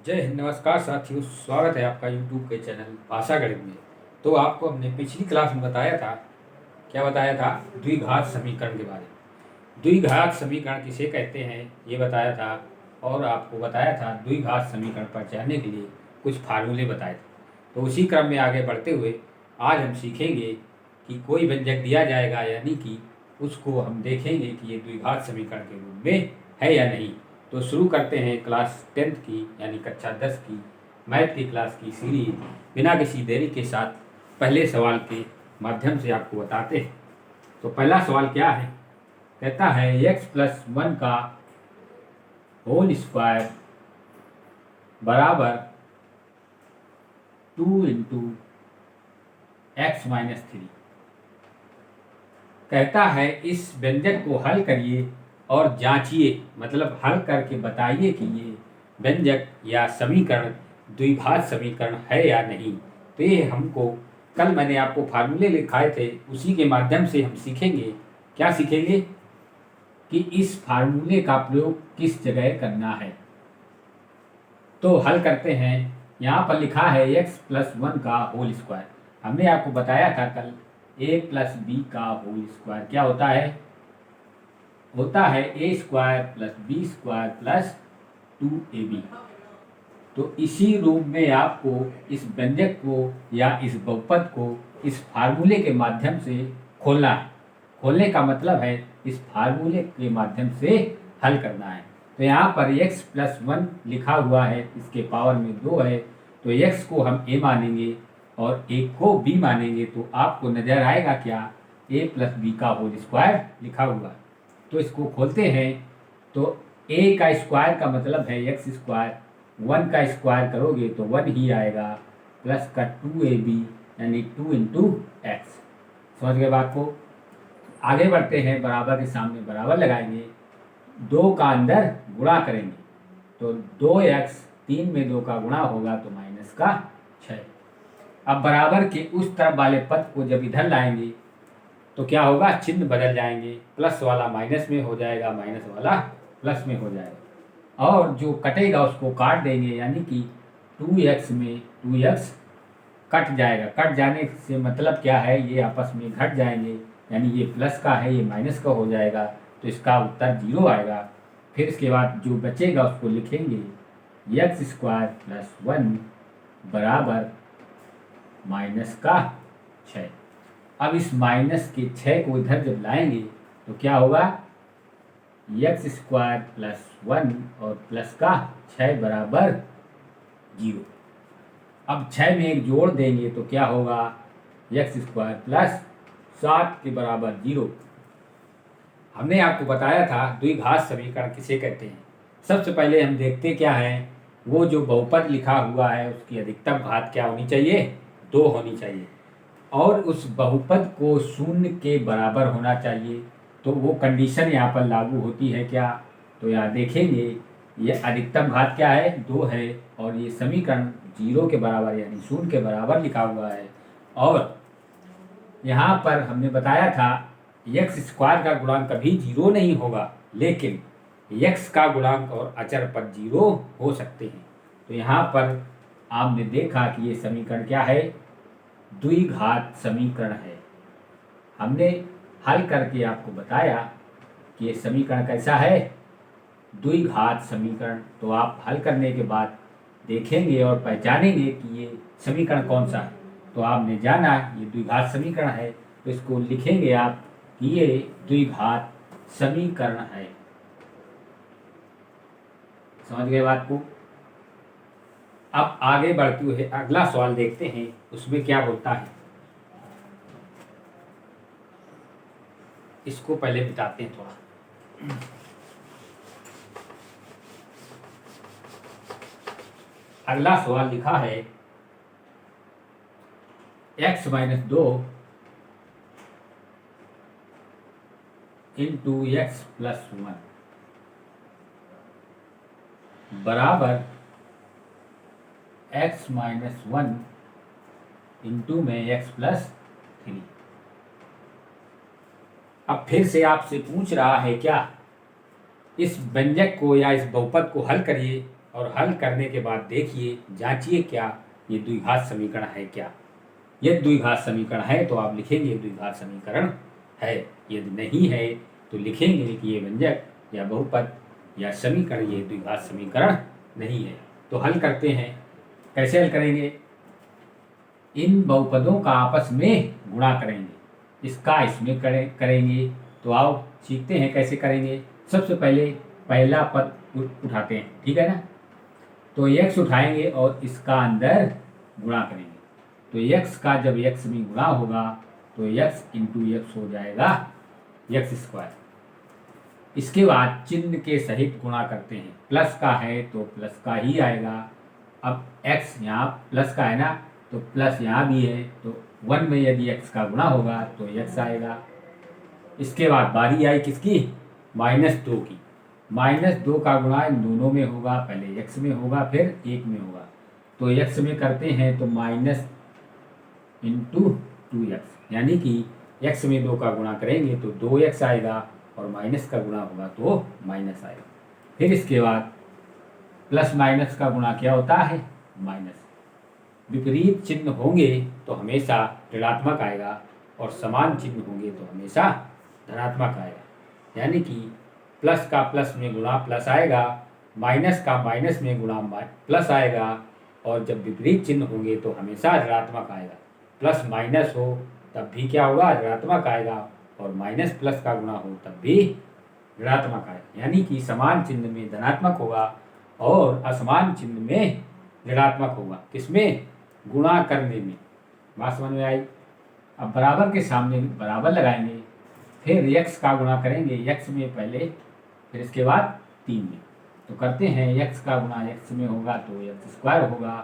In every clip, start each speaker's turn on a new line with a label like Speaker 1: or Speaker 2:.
Speaker 1: जय हिंद। नमस्कार साथियों, स्वागत है आपका यूट्यूब के चैनल भाषा गणित में। तो आपको हमने पिछली क्लास में बताया था, क्या बताया था? द्विघात समीकरण के बारे में। द्विघात समीकरण किसे कहते हैं ये बताया था, और आपको बताया था द्विघात समीकरण पर जानने के लिए कुछ फार्मूले बताए थे। तो उसी क्रम में आगे बढ़ते हुए आज हम सीखेंगे कि कोई व्यंजक दिया जाएगा, यानी कि उसको हम देखेंगे कि ये द्विघात समीकरण के रूप में है या नहीं। तो शुरू करते हैं क्लास 10th की, यानी कक्षा 10 की मैथ की क्लास की सीरीज बिना किसी देरी के साथ पहले सवाल के माध्यम से आपको बताते हैं। तो पहला सवाल क्या है? कहता है x+1 का होल स्क्वायर बराबर 2 इंटू x-3। कहता है इस व्यंजक को हल करिए और जांचिए, मतलब हल करके बताइए कि ये व्यंजक या समीकरण द्विघात समीकरण है या नहीं। तो ये हमको कल मैंने आपको फार्मूले लिखाए थे, उसी के माध्यम से हम सीखेंगे। क्या सीखेंगे? कि इस फार्मूले का प्रयोग किस जगह करना है। तो हल करते हैं। यहाँ पर लिखा है x+1 का होल स्क्वायर। हमने आपको बताया था कल a+b का होल स्क्वायर क्या होता है? होता है a² + b² + 2ab। तो इसी रूप में आपको इस व्यंजक को या इस बहुपद को इस फार्मूले के माध्यम से खोलना है। खोलने का मतलब है इस फार्मूले के माध्यम से हल करना है। तो यहाँ पर x+1 लिखा हुआ है, इसके पावर में 2 है, तो x को हम a मानेंगे और a को b मानेंगे। तो आपको नजर आएगा क्या? a+b का होल स्क्वायर लिखा हुआ है। तो इसको खोलते हैं। तो a का स्क्वायर का मतलब है x², 1 का स्क्वायर करोगे तो 1 ही आएगा, प्लस का 2ab यानी 2 इंटू एक्स। समझ गए बात को? आगे बढ़ते हैं, बराबर के सामने बराबर लगाएंगे, 2 का अंदर गुणा करेंगे तो 2x, 3 में 2 का गुणा होगा तो माइनस का 6। अब बराबर के उस तरफ वाले पद को जब इधर लाएंगे तो क्या होगा? चिन्ह बदल जाएंगे, प्लस वाला माइनस में हो जाएगा, माइनस वाला प्लस में हो जाएगा, और जो कटेगा उसको काट देंगे, यानी कि 2x में 2x कट जाएगा। कट जाने से मतलब क्या है? ये आपस में घट जाएंगे, यानी ये प्लस का है, ये माइनस का हो जाएगा, तो इसका उत्तर 0 आएगा। फिर इसके बाद जो बचेगा उसको लिखेंगे x² + 1 बराबर माइनस का 6। अब इस माइनस के 6 को इधर जब लाएंगे तो क्या होगा? x² + 1 और प्लस का 6 बराबर 0। अब 6 में एक जोड़ देंगे तो क्या होगा? x² + 7 के बराबर 0। हमने आपको बताया था द्विघात समीकरण किसे कहते हैं। सबसे पहले हम देखते क्या है, वो जो बहुपद लिखा हुआ है उसकी अधिकतम घात क्या होनी चाहिए? 2 होनी चाहिए, और उस बहुपद को 0 के बराबर होना चाहिए। तो वो कंडीशन यहाँ पर लागू होती है क्या? तो यहाँ देखेंगे, ये अधिकतम घात क्या है? 2 है, और ये समीकरण 0 के बराबर यानी 0 के बराबर लिखा हुआ है। और यहाँ पर हमने बताया था x² का गुणांक कभी 0 नहीं होगा, लेकिन x का गुणांक और अचर पद 0 हो सकते हैं। तो यहाँ पर आपने देखा कि ये समीकरण क्या है? द्विघात समीकरण है। हमने हल करके आपको बताया कि ये समीकरण कैसा है? द्विघात समीकरण। तो आप हल करने के बाद देखेंगे और पहचानेंगे कि ये समीकरण कौन सा है। तो आपने जाना ये द्विघात समीकरण है, तो इसको लिखेंगे आप कि ये द्विघात समीकरण है। समझ गए बात को? अब आगे बढ़ते हुए अगला सवाल देखते हैं, उसमें क्या बोलता है। इसको पहले बिताते हैं थोड़ा। अगला सवाल लिखा है x-2 इंटू x+1 बराबर x-1 इंटू में x+3। अब फिर से आपसे पूछ रहा है क्या? इस व्यंजक को या इस बहुपद को हल करिए और हल करने के बाद देखिए, जांचिए क्या ये द्विघात समीकरण है क्या। यदि द्विघात समीकरण है तो आप लिखेंगे द्विघात समीकरण है, यदि नहीं है तो लिखेंगे कि ये व्यंजक या बहुपद या समीकरण ये द्विघात समीकरण नहीं है। तो हल करते हैं। कैसे हल करेंगे? इन बहुपदों का आपस में गुणा करेंगे, इसका इसमें करेंगे। तो आओ सीखते हैं कैसे करेंगे। सबसे पहले पहला पद उठाते हैं, ठीक है ना। तो x उठाएंगे और इसका अंदर गुणा करेंगे। तो x का जब x में गुणा होगा तो x इंटू एक्स हो जाएगा एक्स स्क्वायर। इसके बाद चिन्ह के सहित गुणा करते हैं। प्लस का है तो प्लस का ही आएगा। अब x यहाँ प्लस का है ना, तो प्लस यहाँ भी है, तो 1 में यदि x का गुणा होगा तो x आएगा। इसके बाद बारी आई किसकी? -2 की। -2 का गुणा इन दोनों में होगा, पहले x में होगा फिर 1 में होगा। तो x में करते हैं तो माइनस इंटू 2x, यानी कि x में 2 का गुणा करेंगे तो 2x आएगा और माइनस का गुणा होगा तो माइनस आएगा। फिर इसके बाद प्लस माइनस का गुणा क्या होता है? माइनस। विपरीत चिन्ह होंगे तो हमेशा ऋणात्मक आएगा और समान चिन्ह होंगे तो हमेशा धनात्मक आएगा। यानी कि प्लस का प्लस में गुणा प्लस आएगा, माइनस का माइनस में गुणा प्लस आएगा, और जब विपरीत चिन्ह होंगे तो हमेशा ऋणात्मक आएगा। प्लस माइनस हो तब भी क्या होगा? ऋणात्मक आएगा, और माइनस प्लस का गुणा हो तब भी ऋणात्मक आएगा। यानी कि समान चिन्ह में धनात्मक होगा और असमान चिन्ह में ऋणात्मक होगा। किसमें? गुणा करने में। बात समझ में आई? अब बराबर के सामने बराबर लगाएंगे, फिर x का गुणा करेंगे x में पहले, फिर इसके बाद 3 में। तो करते हैं, x का गुणा x में होगा तो एक्स स्क्वायर होगा,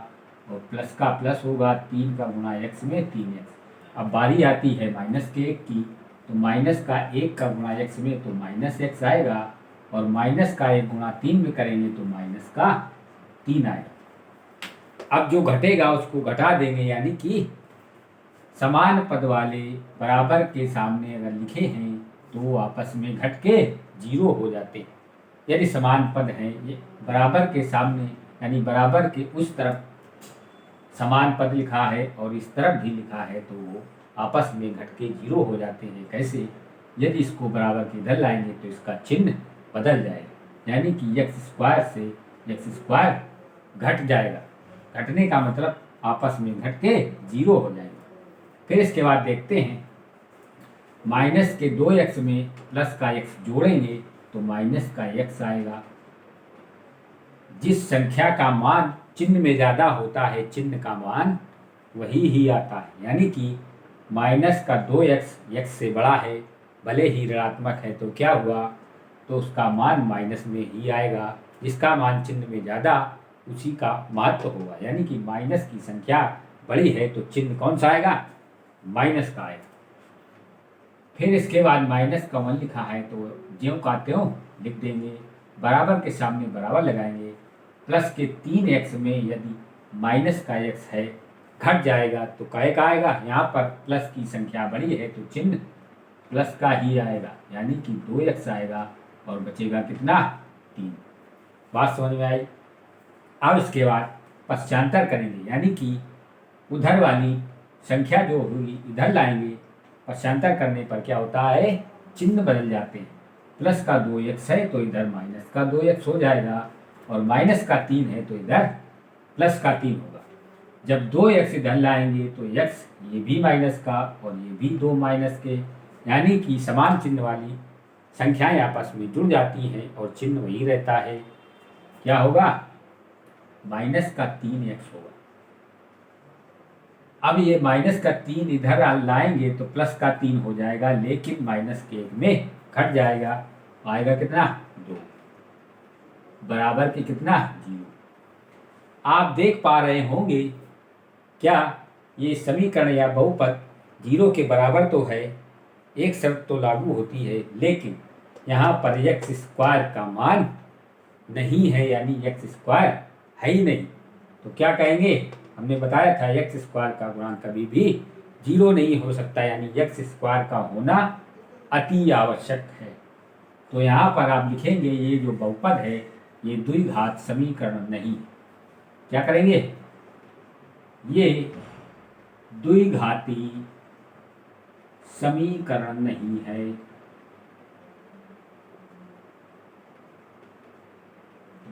Speaker 1: और प्लस का प्लस होगा, 3 का गुणा x में 3x। अब बारी आती है माइनस के 1 की, तो माइनस का 1 का गुणा x में तो माइनस x आएगा, और माइनस का 1 गुणा 3 में करेंगे तो माइनस का 3 आएगा। अब जो घटेगा उसको घटा देंगे, यानी कि समान पद वाले बराबर के सामने अगर लिखे हैं तो वो आपस में घट के 0 हो जाते हैं। यदि समान पद हैं, ये बराबर के सामने यानी बराबर के उस तरफ समान पद लिखा है और इस तरफ भी लिखा है तो वो आपस में घट के 0 हो जाते हैं। कैसे? यदि इसको बराबर के इधर लाएंगे तो इसका चिन्ह बदल जाएगा, यानी कि एक्स स्क्वायर से एक्स स्क्वायर घट जाएगा। घटने का मतलब आपस में घट के 0 हो जाएगा। फिर इसके बाद देखते हैं, माइनस के 2x में प्लस का x जोड़ेंगे तो माइनस का x आएगा। जिस संख्या का मान चिन्ह में ज़्यादा होता है, चिन्ह का मान वही ही आता है। यानी कि माइनस का 2x x से बड़ा है, भले ही ऋणात्मक है तो क्या हुआ? तो उसका मान माइनस में ही आएगा। जिसका मान चिन्ह में ज़्यादा उसी का महत्व होगा। यानी कि माइनस की संख्या बड़ी है तो चिन्ह कौन सा आएगा? माइनस का आएगा। फिर इसके बाद माइनस का 1 लिखा है तो ज्यों का त्यों लिख देंगे, बराबर के सामने बराबर लगाएंगे। प्लस के 3x में यदि माइनस का x है, घट जाएगा तो काय का आएगा? यहाँ पर प्लस की संख्या बड़ी है तो चिन्ह प्लस का ही आएगा, यानी कि 2x आएगा, और बचेगा कितना? 3। बात समझ में आई? अब इसके बाद पश्चांतर करेंगे, यानी कि उधर वाली संख्या जो हुई इधर लाएंगे। पश्चांतर करने पर क्या होता है? चिन्ह बदल जाते हैं। प्लस का 2x है तो इधर माइनस का 2x हो जाएगा, और माइनस का 3 है तो इधर प्लस का 3 होगा। जब 2x इधर लाएंगे तो x ये भी माइनस का और ये भी 2 माइनस के, यानी कि समान चिन्ह वाली संख्याएं आपस में जुड़ जाती हैं और चिन्ह वही रहता है। क्या होगा? माइनस का 3x होगा। अब ये माइनस का 3 इधर लाएंगे तो प्लस का 3 हो जाएगा, लेकिन माइनस के 1 में घट जाएगा। आएगा कितना? 2। बराबर के कितना? 0। आप देख पा रहे होंगे क्या ये समीकरण या बहुपद 0 के बराबर तो है, एक शर्त तो लागू होती है, लेकिन यहाँ पर एक्स स्क्वायर का मान नहीं है, यानी एक्स स्क्वायर है ही नहीं। तो क्या कहेंगे? हमने बताया था एक्स स्क्वायर का गुणांक कभी भी 0 नहीं हो सकता, यानी एक्स स्क्वायर का होना अति आवश्यक है। तो यहाँ पर आप लिखेंगे ये जो बहुपद है ये द्विघात समीकरण नहीं। क्या करेंगे? ये द्विघाती समीकरण नहीं है।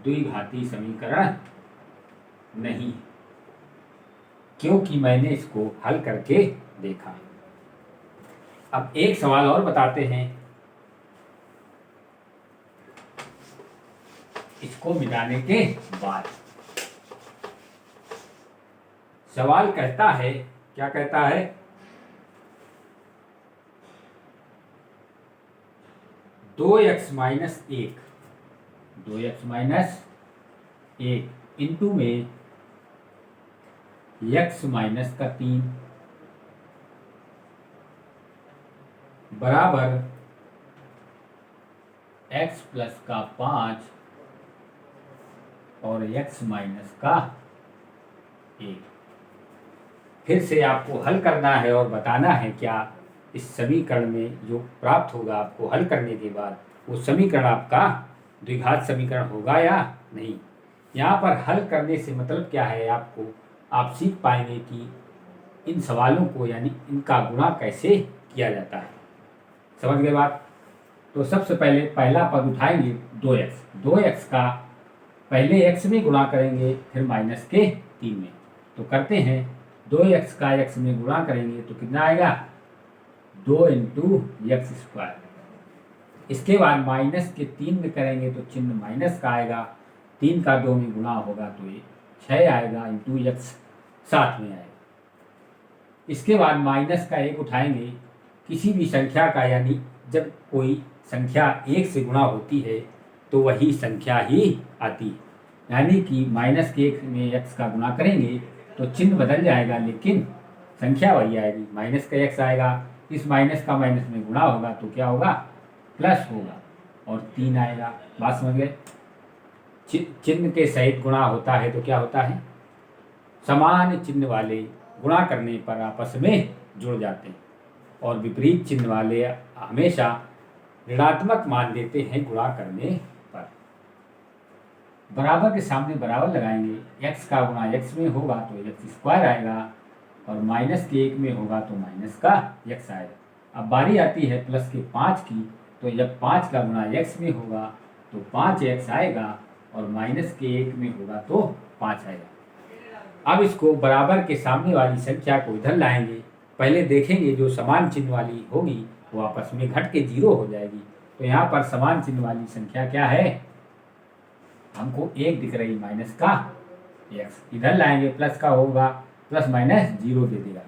Speaker 1: द्विघाती समीकरण नहीं, क्योंकि मैंने इसको हल करके देखा। अब एक सवाल और बताते हैं। इसको मिटाने के बाद सवाल कहता है, क्या कहता है? 2x माइनस 1 इंटू में x माइनस का 3 बराबर x प्लस का 5 और x माइनस का 1। फिर से आपको हल करना है और बताना है क्या इस समीकरण में जो प्राप्त होगा आपको हल करने के बाद, वो समीकरण आपका द्विघात समीकरण होगा या नहीं। यहाँ पर हल करने से मतलब क्या है, आप सीख पाएंगे कि इन सवालों को यानी इनका गुणा कैसे किया जाता है। समझ गए बात? तो सबसे पहले पहला पद उठाएंगे 2x का पहले x में गुणा करेंगे, फिर माइनस के 3 में। तो करते हैं, 2x का x में गुणा करेंगे तो कितना आएगा? 2 इंटू एक्स स्क्वायर। इसके बाद माइनस के 3 में करेंगे तो चिन्ह माइनस का आएगा, 3 का 2 में गुणा होगा तो ये 6 आएगा, इंटू एक्स साथ में आएगा। इसके बाद माइनस का 1 उठाएंगे, किसी भी संख्या का यानी जब कोई संख्या 1 से गुणा होती है तो वही संख्या ही आती है। यानी कि माइनस के 1 में x का गुणा करेंगे तो चिन्ह बदल जाएगा लेकिन संख्या वही आएगी। माइनस का x आएगा, इस माइनस का माइनस में गुणा होगा तो क्या होगा? प्लस होगा और 3 आएगा। बात समझ गए? चिन्ह के सहित गुणा होता है तो क्या होता है? समान चिन्ह वाले गुणा करने पर आपस में जुड़ जाते हैं और विपरीत चिन्ह वाले हमेशा ऋणात्मक मान देते हैं गुणा करने पर। बराबर के सामने बराबर लगाएंगे, x का गुणा x में होगा तो x स्क्वायर आएगा और माइनस के 1 में होगा तो माइनस का x आएगा। अब बारी आती है प्लस के 5 की, तो जब 5 का गुणा x में होगा तो 5x आएगा और माइनस के 1 में होगा तो 5 आएगा। अब इसको बराबर के सामने वाली संख्या को इधर लाएंगे, पहले देखेंगे जो समान चिन्ह वाली होगी वो आपस में घट के 0 हो जाएगी। तो यहाँ पर समान चिन्ह वाली संख्या क्या है? हमको 1 दिख रही, माइनस का x। इधर लाएंगे प्लस का होगा, प्लस माइनस 0 दे देगा।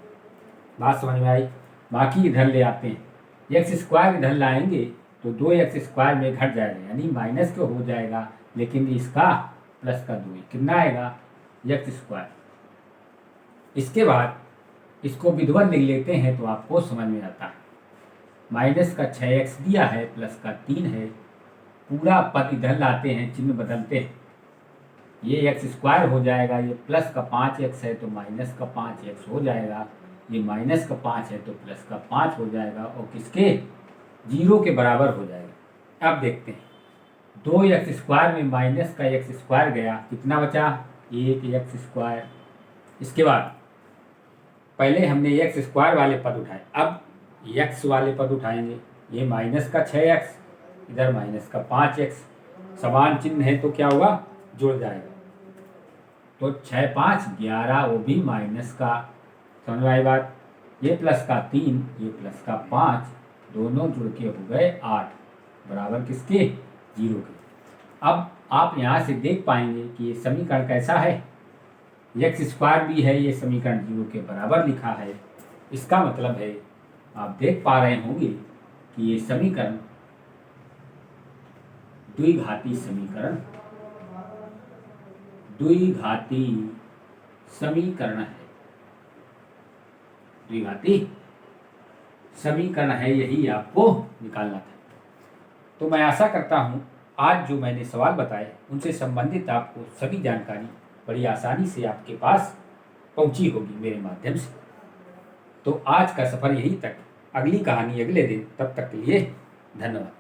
Speaker 1: बात समझ में आई? बाकी इधर ले आते हैं, एक्स स्क्वायर इधर लाएंगे तो 2x स्क्वायर में घट जाएगा यानी माइनस का हो जाएगा, लेकिन इसका प्लस का 2 कितना आएगा? x square. इसके बाद इसको विध्वत लिख लेते हैं तो आपको समझ में आता है। माइनस का 6x दिया है, प्लस का 3 है, पूरा पद इधर लाते हैं, चिन्ह बदलते हैं, ये x स्क्वायर हो जाएगा, ये प्लस का 5x है तो माइनस का 5x हो जाएगा, ये माइनस का 5 है तो प्लस का 5 हो जाएगा और किसके? 0 के बराबर हो जाएगा। अब देखते हैं, 2x स्क्वायर में माइनस का x स्क्वायर गया, कितना बचा? 1x square. इसके बाद पहले हमने x स्क्वायर वाले पद उठाए, अब x वाले पद उठाएंगे। ये माइनस का 6x, इधर माइनस का 5x, समान चिन्ह है तो क्या होगा? जुड़ जाएगा। तो 6 5 11, वो भी माइनस का। समझ में आई बात? ये प्लस का 3, ये प्लस का 5, दोनों जुड़ के हो गए 8, बराबर किसके? 0 के। अब आप यहाँ से देख पाएंगे कि ये समीकरण कैसा है? x स्क्वायर भी है, ये समीकरण 0 के बराबर लिखा है। इसका मतलब है आप देख पा रहे होंगे कि ये समीकरण द्विघाती समीकरण है। द्विघाती समीकरण है, यही आपको निकालना था। तो मैं आशा करता हूँ आज जो मैंने सवाल बताए उनसे संबंधित आपको सभी जानकारी बड़ी आसानी से आपके पास पहुंची होगी मेरे माध्यम से। तो आज का सफ़र यहीं तक, अगली कहानी अगले दिन। तब तक के लिए धन्यवाद।